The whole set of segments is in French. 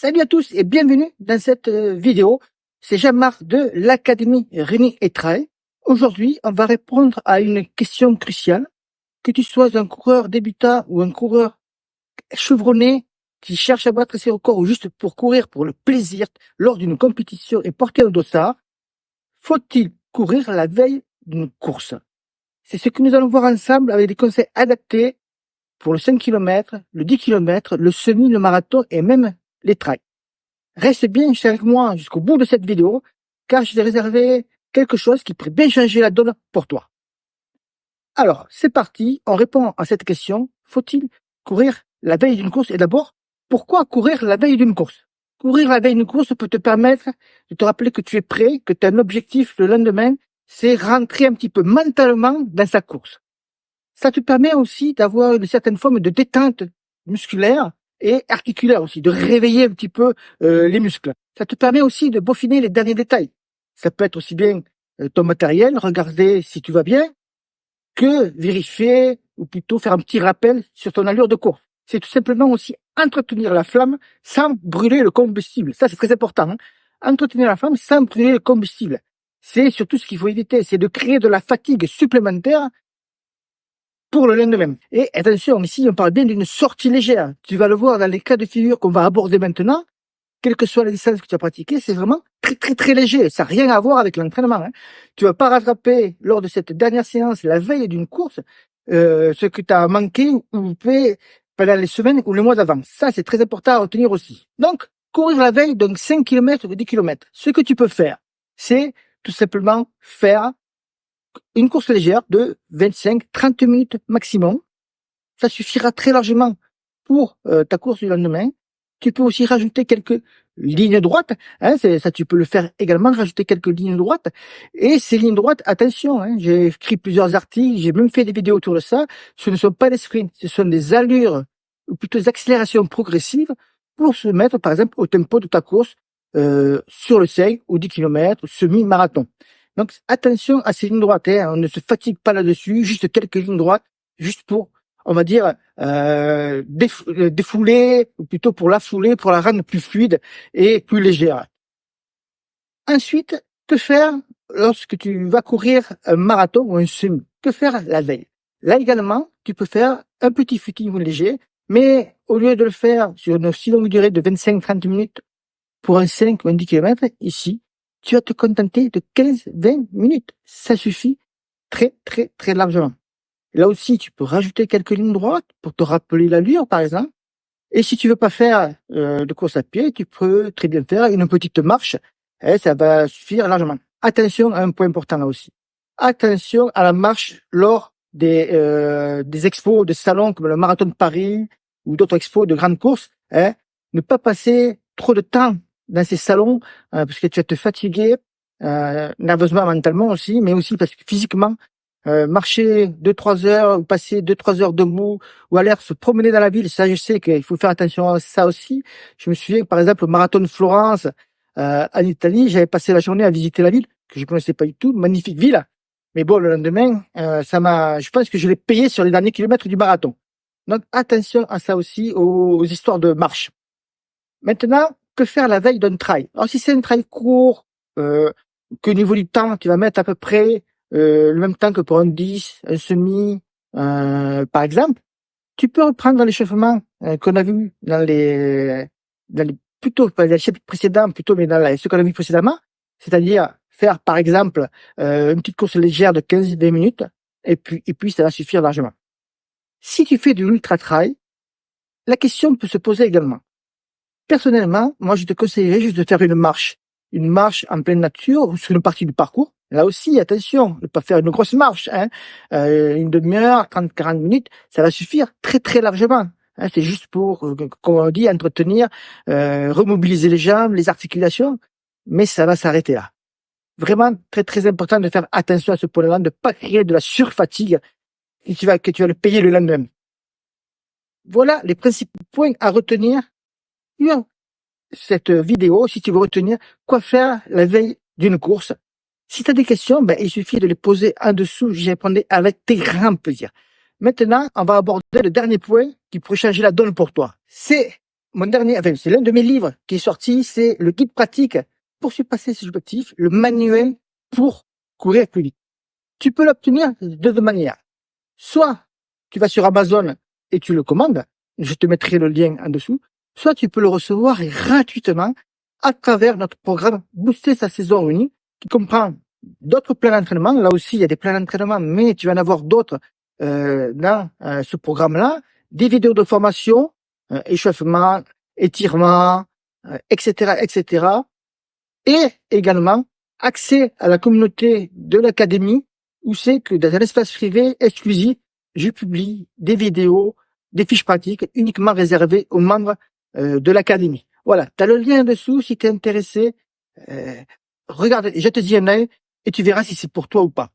Salut à tous et bienvenue dans cette vidéo. C'est Jean-Marc de l'Académie Running et Trail. Aujourd'hui, on va répondre à une question cruciale. Que tu sois un coureur débutant ou un coureur chevronné qui cherche à battre ses records ou juste pour courir pour le plaisir lors d'une compétition et porter un dossard, faut-il courir la veille d'une course? C'est ce que nous allons voir ensemble avec des conseils adaptés pour le 5 km, le 10 km, le semi, le marathon et même les trails. Reste bien avec moi jusqu'au bout de cette vidéo, car je t'ai réservé quelque chose qui pourrait bien changer la donne pour toi. Alors, c'est parti, on répond à cette question. Faut-il courir la veille d'une course? Et d'abord, pourquoi courir la veille d'une course? Courir la veille d'une course peut te permettre de te rappeler que tu es prêt, que tu as un objectif le lendemain, c'est rentrer un petit peu mentalement dans sa course. Ça te permet aussi d'avoir une certaine forme de détente musculaire et articulaire aussi, de réveiller un petit peu les muscles. Ça te permet aussi de peaufiner les derniers détails. Ça peut être aussi bien ton matériel, regarder si tu vas bien, que vérifier ou plutôt faire un petit rappel sur ton allure de course. C'est tout simplement aussi entretenir la flamme sans brûler le combustible. Ça, c'est très important. Entretenir la flamme sans brûler le combustible. C'est surtout ce qu'il faut éviter, c'est de créer de la fatigue supplémentaire pour le lendemain. Et attention, ici, on parle bien d'une sortie légère. Tu vas le voir dans les cas de figure qu'on va aborder maintenant. Quelle que soit la distance que tu as pratiquée, c'est vraiment très léger. Ça n'a rien à voir avec l'entraînement. Tu vas pas rattraper lors de cette dernière séance, la veille d'une course, ce que tu as manqué ou fait pendant les semaines ou les mois d'avant. Ça, c'est très important à retenir aussi. Donc, courir la veille d'un 5 km ou 10 km. Ce que tu peux faire, c'est tout simplement faire une course légère de 25-30 minutes maximum. Ça suffira très largement pour ta course du lendemain. Tu peux aussi rajouter quelques lignes droites. Ça, tu peux le faire également, rajouter quelques lignes droites. Et ces lignes droites, attention, j'ai écrit plusieurs articles, j'ai même fait des vidéos autour de ça. Ce ne sont pas des sprints, ce sont des allures, ou plutôt des accélérations progressives pour se mettre, par exemple, au tempo de ta course sur le 5 ou 10 km, semi-marathon. Donc, attention à ces lignes droites. On ne se fatigue pas là-dessus, juste quelques lignes droites, juste pour, on va dire, défouler, ou plutôt pour la fouler, pour la rendre plus fluide et plus légère. Ensuite, que faire lorsque tu vas courir un marathon ou un semi? Que faire la veille? Là également, tu peux faire un petit footing léger, mais au lieu de le faire sur une si longue durée de 25-30 minutes pour un 5 ou un 10 km, ici, tu vas te contenter de 15-20 minutes. Ça suffit très largement. Là aussi, tu peux rajouter quelques lignes droites pour te rappeler l'allure, par exemple. Et si tu veux pas faire de course à pied, tu peux très bien faire une petite marche. Et ça va suffire largement. Attention à un point important là aussi. Attention à la marche lors des expos de salons comme le Marathon de Paris ou d'autres expos de grandes courses. Ne pas passer trop de temps dans ces salons parce que tu vas te fatiguer nerveusement, mentalement aussi, mais aussi parce que physiquement, marcher 2-3 heures ou passer 2-3 heures debout ou aller se promener dans la ville, ça je sais qu'il faut faire attention à ça aussi. Je me souviens par exemple au marathon de Florence en Italie, j'avais passé la journée à visiter la ville que je connaissais pas du tout, magnifique ville. Mais bon, le lendemain, je pense que je l'ai payé sur les derniers kilomètres du marathon. Donc attention à ça aussi, aux histoires de marche. Maintenant, que faire la veille d'un trail? Alors si c'est un trail court, qu'au niveau du temps, tu vas mettre à peu près le même temps que pour un 10, un semi, par exemple, tu peux reprendre l'échauffement qu'on a vu dans les plutôt pas les chapitres précédents, plutôt mais dans ce qu'on a vu précédemment, c'est-à-dire faire par exemple une petite course légère de 15-20 minutes et puis ça va suffire largement. Si tu fais de l'ultra trail, la question peut se poser également. Personnellement, moi, je te conseillerais juste de faire une marche en pleine nature ou sur une partie du parcours. Là aussi, attention, ne pas faire une grosse marche, une demi-heure, 30-40 minutes, ça va suffire très largement. C'est juste pour, comme on dit, entretenir, remobiliser les jambes, les articulations, mais ça va s'arrêter là. Vraiment très important de faire attention à ce point-là, de ne pas créer de la surfatigue que tu vas le payer le lendemain. Voilà les principaux points à retenir sur cette vidéo, si tu veux retenir quoi faire la veille d'une course. Si tu as des questions, il suffit de les poser en dessous, j'y répondrai avec très grand plaisir. Maintenant, on va aborder le dernier point qui pourrait changer la donne pour toi. C'est c'est l'un de mes livres qui est sorti, c'est le guide pratique pour surpasser ses objectifs, le manuel pour courir plus vite. Tu peux l'obtenir de deux manières. Soit tu vas sur Amazon et tu le commandes, je te mettrai le lien en dessous, soit tu peux le recevoir gratuitement à travers notre programme Booster sa saison réunie, qui comprend d'autres plans d'entraînement. Là aussi, il y a des plans d'entraînement, mais tu vas en avoir d'autres dans ce programme-là, des vidéos de formation, échauffement, étirement, etc., etc. Et également accès à la communauté de l'académie, où c'est que dans un espace privé exclusif, je publie des vidéos, des fiches pratiques uniquement réservées aux membres de l'académie. Voilà, tu as le lien en dessous si tu es intéressé. Regarde, jette y un œil et tu verras si c'est pour toi ou pas.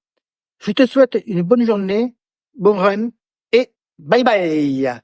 Je te souhaite une bonne journée, bon run et bye bye.